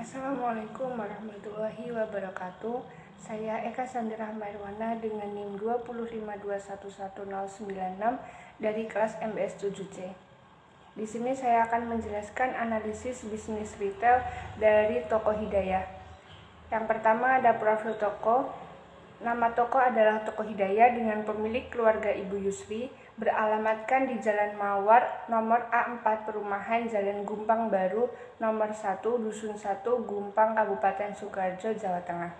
Assalamualaikum warahmatullahi wabarakatuh. Saya Eka Sandra Marwana dengan NIM 252111096 dari kelas MBS 7C. Di sini saya akan menjelaskan analisis bisnis retail dari toko Hidayah. Yang pertama ada profil toko. Nama toko adalah Toko Hidayah dengan pemilik keluarga Ibu Yusri, beralamatkan di Jalan Mawar, nomor A4 Perumahan Jalan Gumpang Baru, nomor 1, Dusun 1, Gumpang, Kabupaten Sukoharjo, Jawa Tengah.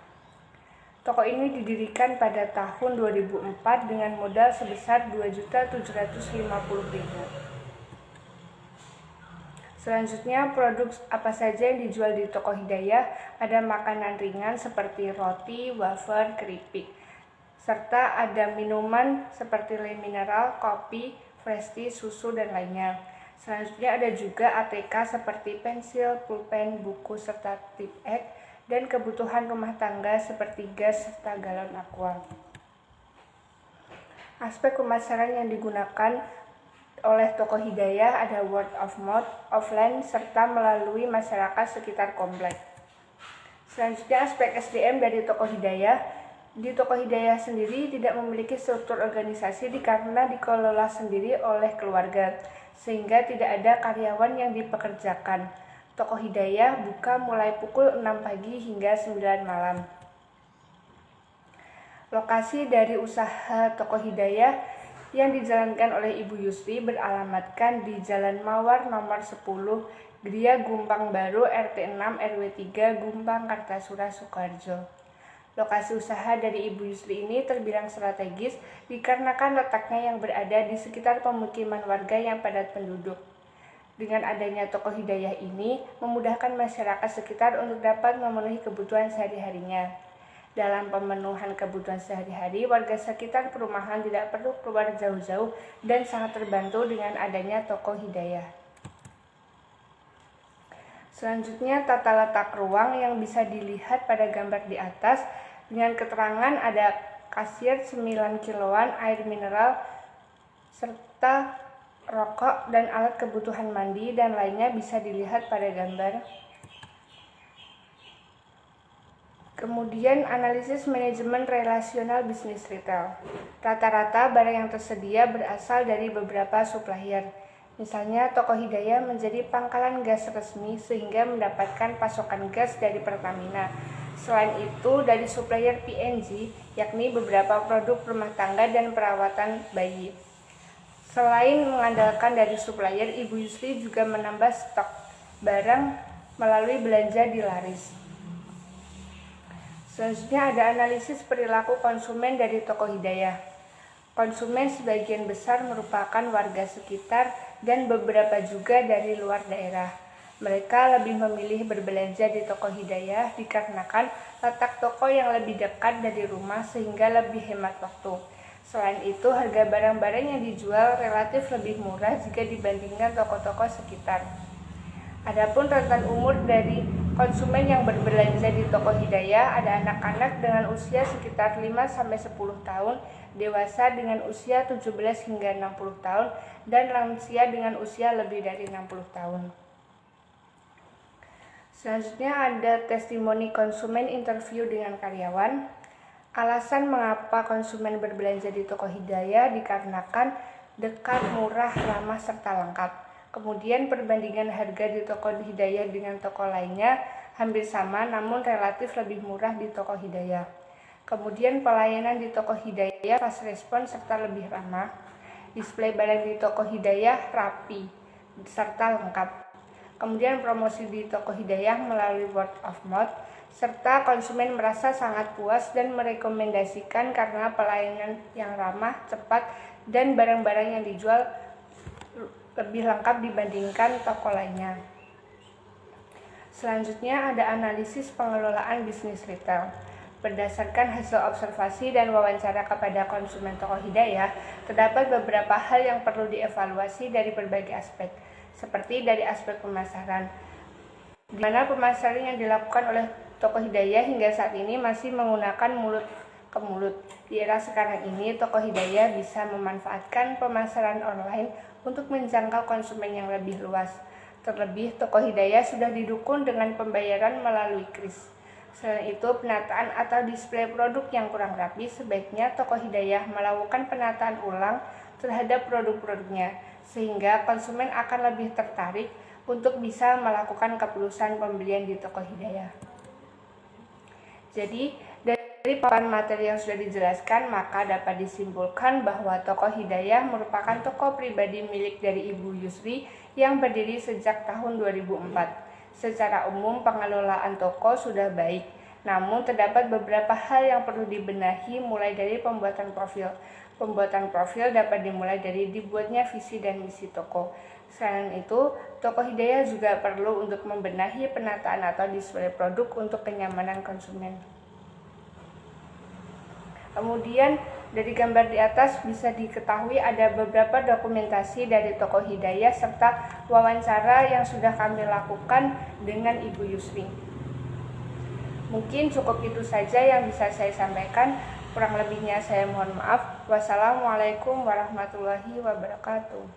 Toko ini didirikan pada tahun 2004 dengan modal sebesar Rp2.750.000. Selanjutnya, produk apa saja yang dijual di Toko Hidayah? Ada makanan ringan seperti roti, wafer, keripik, serta ada minuman seperti le mineral, kopi, fresh tea, susu, dan lainnya. Selanjutnya ada juga ATK seperti pensil, pulpen, buku, serta tip X, dan kebutuhan rumah tangga seperti gas serta galon aqua. Aspek pemasaran yang digunakan oleh Toko Hidayah ada word of mouth, offline, serta melalui masyarakat sekitar komplek. Selanjutnya aspek SDM dari Toko Hidayah. Di Toko Hidayah sendiri tidak memiliki struktur organisasi karena dikelola sendiri oleh keluarga, sehingga tidak ada karyawan yang dipekerjakan. Toko Hidayah buka mulai pukul 6 pagi hingga 9 malam. Lokasi dari usaha Toko Hidayah yang dijalankan oleh Ibu Yusri beralamatkan di Jalan Mawar nomor 10, Gria Gumpang Baru, RT 6 RW 3, Gumpang, Kartasura, Sukoharjo. Lokasi usaha dari Ibu Yusri ini terbilang strategis dikarenakan letaknya yang berada di sekitar pemukiman warga yang padat penduduk. Dengan adanya Toko Hidayah ini memudahkan masyarakat sekitar untuk dapat memenuhi kebutuhan sehari-harinya. Dalam pemenuhan kebutuhan sehari-hari, warga sekitar perumahan tidak perlu keluar jauh-jauh dan sangat terbantu dengan adanya Toko Hidayah. Selanjutnya, tata letak ruang yang bisa dilihat pada gambar di atas dengan keterangan ada kasir 9 kiloan, air mineral, serta rokok dan alat kebutuhan mandi dan lainnya bisa dilihat pada gambar. Kemudian analisis manajemen relasional bisnis retail. Rata-rata barang yang tersedia berasal dari beberapa supplier. Misalnya Toko Hidayah menjadi pangkalan gas resmi sehingga mendapatkan pasokan gas dari Pertamina. Selain itu dari supplier PNG, yakni beberapa produk rumah tangga dan perawatan bayi. Selain mengandalkan dari supplier, Ibu Yusri juga menambah stok barang melalui belanja di laris. Selanjutnya ada analisis perilaku konsumen dari Toko Hidayah. Konsumen sebagian besar merupakan warga sekitar dan beberapa juga dari luar daerah. Mereka lebih memilih berbelanja di Toko Hidayah dikarenakan letak toko yang lebih dekat dari rumah sehingga lebih hemat waktu. Selain itu, harga barang-barang yang dijual relatif lebih murah jika dibandingkan toko-toko sekitar. Adapun rentan umur dari konsumen yang berbelanja di Toko Hidayah ada anak-anak dengan usia sekitar 5-10 tahun, dewasa dengan usia 17 hingga 60 tahun, dan lansia dengan usia lebih dari 60 tahun. Selanjutnya ada testimoni konsumen interview dengan karyawan. Alasan mengapa konsumen berbelanja di Toko Hidayah dikarenakan dekat, murah, ramah, serta lengkap. Kemudian perbandingan harga di Toko Hidayah dengan toko lainnya hampir sama namun relatif lebih murah di Toko Hidayah. Kemudian pelayanan di Toko Hidayah fast respon serta lebih ramah. Display barang di Toko Hidayah rapi serta lengkap. Kemudian promosi di Toko Hidayah melalui word of mouth serta konsumen merasa sangat puas dan merekomendasikan karena pelayanan yang ramah, cepat, dan barang-barang yang dijual lebih lengkap dibandingkan toko lainnya. Selanjutnya ada analisis pengelolaan bisnis retail. Berdasarkan hasil observasi dan wawancara kepada konsumen Toko Hidayah, terdapat beberapa hal yang perlu dievaluasi dari berbagai aspek, seperti dari aspek pemasaran, di mana pemasaran yang dilakukan oleh Toko Hidayah hingga saat ini masih menggunakan mulut ke mulut. Di era sekarang ini, Toko Hidayah bisa memanfaatkan pemasaran online untuk menjangkau konsumen yang lebih luas. Terlebih, toko Hidayah sudah didukung dengan pembayaran melalui kris. Selain itu, penataan atau display produk yang kurang rapi, sebaiknya toko Hidayah melakukan penataan ulang terhadap produk-produknya, sehingga konsumen akan lebih tertarik untuk bisa melakukan keputusan pembelian di toko Hidayah. Jadi, dari paparan materi yang sudah dijelaskan, maka dapat disimpulkan bahwa toko Hidayah merupakan toko pribadi milik dari Ibu Yusri yang berdiri sejak tahun 2004. Secara umum, pengelolaan toko sudah baik, namun terdapat beberapa hal yang perlu dibenahi mulai dari pembuatan profil. Pembuatan profil dapat dimulai dari dibuatnya visi dan misi toko. Selain itu, toko Hidayah juga perlu untuk membenahi penataan atau display produk untuk kenyamanan konsumen. Kemudian dari gambar di atas bisa diketahui ada beberapa dokumentasi dari toko Hidayah serta wawancara yang sudah kami lakukan dengan Ibu Yusri. Mungkin cukup itu saja yang bisa saya sampaikan. Kurang lebihnya saya mohon maaf. Wassalamualaikum warahmatullahi wabarakatuh.